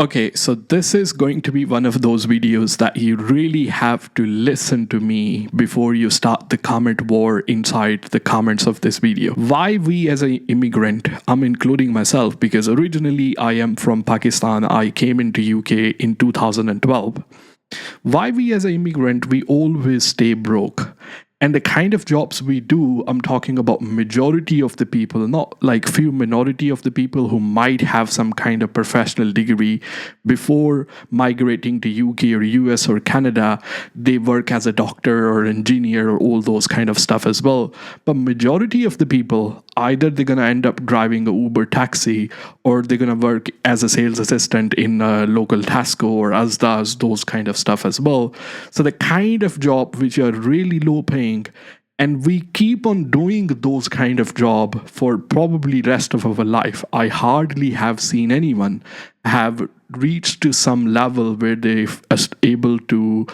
Okay, so this is going to be one of those videos that you really have to listen to me before you start the comment war inside the comments of this video. Why we as an immigrant, I'm including myself because originally I am from Pakistan. I came into UK in 2012. Why we as an immigrant, we always stay broke. And the kind of jobs we do, I'm talking about majority of the people, not like few minority of the people who might have some kind of professional degree before migrating to UK or US or Canada. They work as a doctor or engineer or all those kind of stuff as well. But majority of the people, either they're going to end up driving a Uber taxi or they're going to work as a sales assistant in a local Tesco or Asda's, those kind of stuff as well. So the kind of job which are really low paying, and we keep on doing those kind of job for probably rest of our life. I hardly have seen anyone have reached to some level where they've able to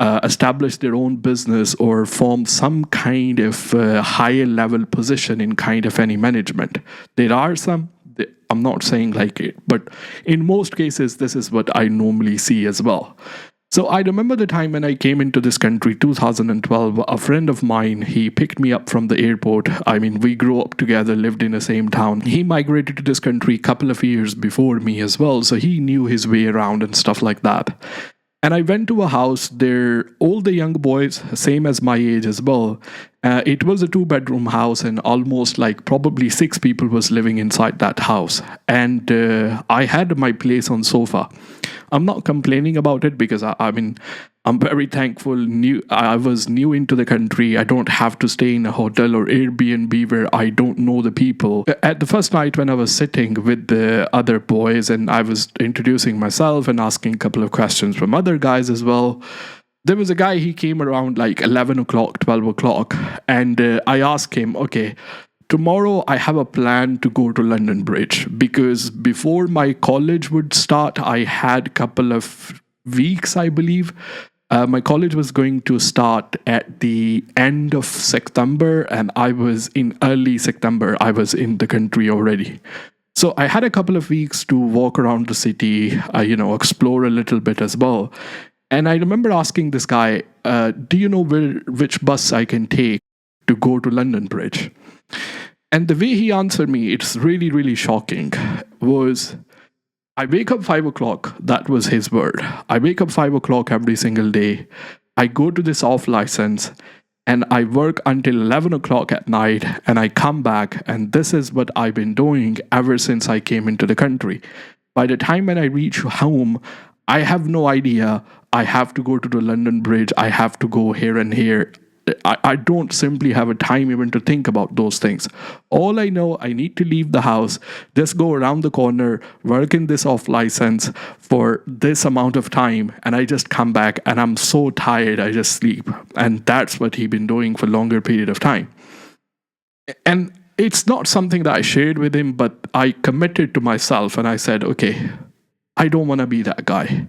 establish their own business or form some kind of higher level position in kind of any management. There are some, I'm not saying like it, but in most cases, this is what I normally see as well. So I remember the time when I came into this country, 2012, a friend of mine, he picked me up from the airport. I mean, we grew up together, lived in the same town. He migrated to this country a couple of years before me as well. So he knew his way around and stuff like that. And I went to a house there, all the young boys, same as my age as well. It was a 2-bedroom house and almost like probably 6 people was living inside that house. And I had my place on sofa. I'm not complaining about it because I mean, I'm very thankful. I was new into the country. I don't have to stay in a hotel or Airbnb where I don't know the people. At the first night when I was sitting with the other boys and I was introducing myself and asking a couple of questions from other guys as well, there was a guy, he came around like 11 o'clock, 12 o'clock, and I asked him, okay, tomorrow I have a plan to go to London Bridge because before my college would start, I had a couple of weeks, I believe. My college was going to start at the end of September, and I was in early September. I was in the country already. So I had a couple of weeks to walk around the city, explore a little bit as well. And I remember asking this guy, do you know which bus I can take to go to London Bridge? And the way he answered me, it's really, really shocking, was I wake up 5 o'clock. That was his word. I wake up 5 o'clock every single day. I go to this off license and I work until 11 o'clock at night and I come back. And this is what I've been doing ever since I came into the country. By the time when I reach home, I have no idea. I have to go to the London Bridge. I have to go here and here. I don't simply have a time even to think about those things. All I know, I need to leave the house, just go around the corner, work in this off license for this amount of time, and I just come back and I'm so tired, I just sleep. And that's what he's been doing for a longer period of time. And it's not something that I shared with him, but I committed to myself and I said, okay, I don't want to be that guy.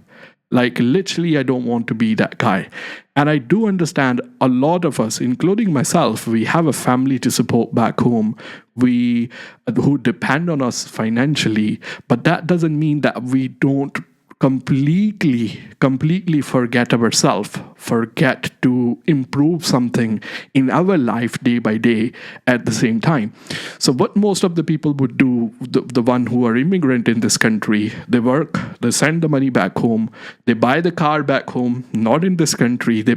Like literally, I don't want to be that guy. And I do understand a lot of us, including myself, we have a family to support back home, who depend on us financially, but that doesn't mean that we don't completely forget ourselves, forget to improve something in our life day by day at the same time. So what most of the people would do, the one who are immigrant in this country, they work, they send the money back home, they buy the car back home, not in this country. They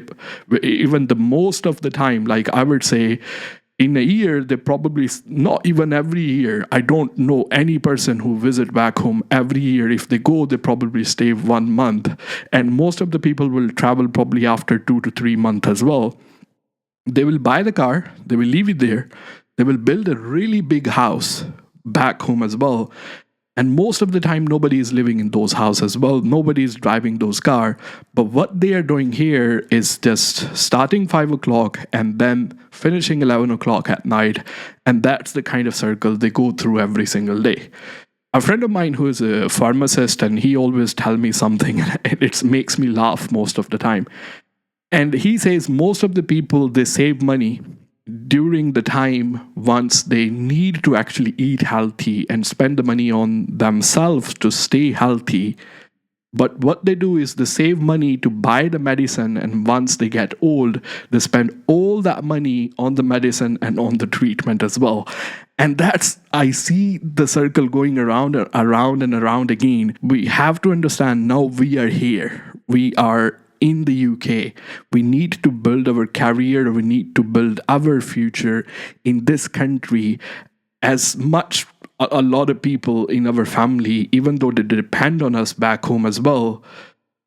even the most of the time, like I would say, in a year, they probably, not even every year, I don't know any person who visit back home every year. If they go, they probably stay 1 month. And most of the people will travel probably after 2 to 3 months as well. They will buy the car, they will leave it there, they will build a really big house back home as well. And most of the time, nobody is living in those houses as well. Nobody is driving those cars. But what they are doing here is just starting 5 o'clock and then finishing 11 o'clock at night. And that's the kind of circle they go through every single day. A friend of mine who is a pharmacist, and he always tells me something, and it makes me laugh most of the time. And he says most of the people, they save money during the time once they need to actually eat healthy and spend the money on themselves to stay healthy. But what they do is they save money to buy the medicine, and once they get old, they spend all that money on the medicine and on the treatment as well. And that's, I see the circle going around and around and around again. We have to understand now we are here. We are in the UK. We need to build our career, we need to build our future in this country as much. A lot of people in our family, even though they depend on us back home as well.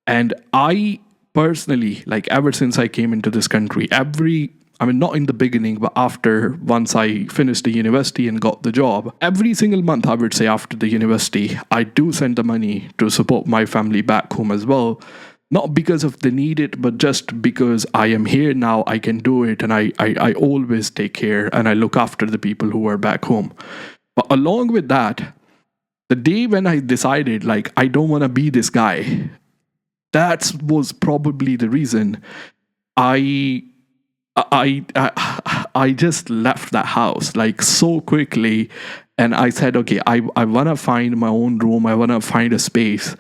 And I personally, like ever since I came into this country, not in the beginning, but after, once I finished the university and got the job, every single month, I would say after the university, I do send the money to support my family back home as well. Not because of the need it, but just because I am here now, I can do it. And I always take care and I look after the people who are back home. But along with that, the day when I decided, like, I don't want to be this guy, that was probably the reason I just left that house like so quickly, and I said, okay, I want to find my own room, I want to find a space,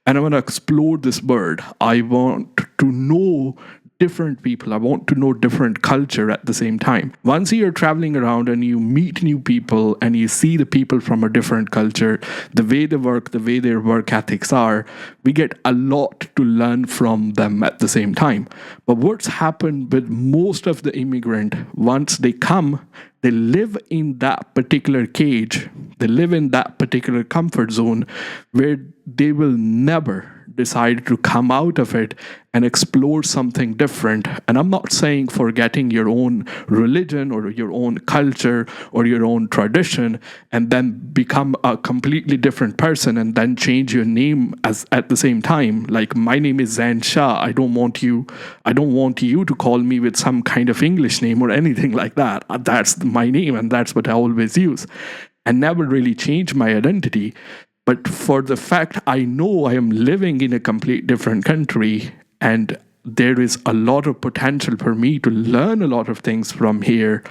and I want to explore this world. I want to know different people. I want to know different culture at the same time. Once you're traveling around and you meet new people and you see the people from a different culture, the way they work, the way their work ethics are, we get a lot to learn from them at the same time. But what's happened with most of the immigrant, once they come, they live in that particular cage, they live in that particular comfort zone where they will never decide to come out of it and explore something different. And I'm not saying forgetting your own religion or your own culture or your own tradition and then become a completely different person and then change your name as at the same time. Like, my name is Zain Shah. I don't want you to call me with some kind of English name or anything like that. That's my name and that's what I always use. And never really change my identity. But for the fact I know I am living in a complete different country and there is a lot of potential for me to learn a lot of things from here.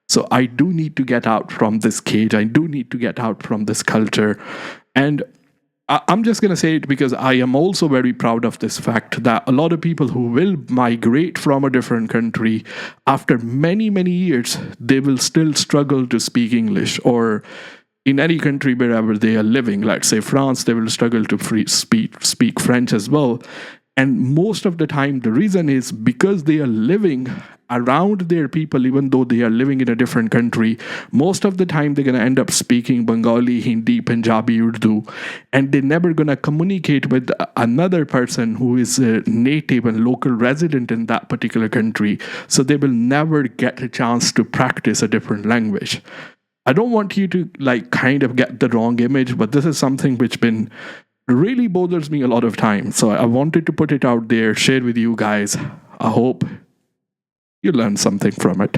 So I do need to get out from this cage. I do need to get out from this culture. And I'm just going to say it because I am also very proud of this fact that a lot of people who will migrate from a different country, after many, many years, they will still struggle to speak English, or in any country wherever they are living. Let's say France, they will struggle to speak French as well. And most of the time, the reason is because they are living around their people, even though they are living in a different country. Most of the time, they're going to end up speaking Bengali, Hindi, Punjabi, Urdu, and they're never going to communicate with another person who is a native and local resident in that particular country. So they will never get a chance to practice a different language. I don't want you to kind of get the wrong image, but this is something which really bothers me a lot of time. So I wanted to put it out there, share with you guys. I hope you learned something from it.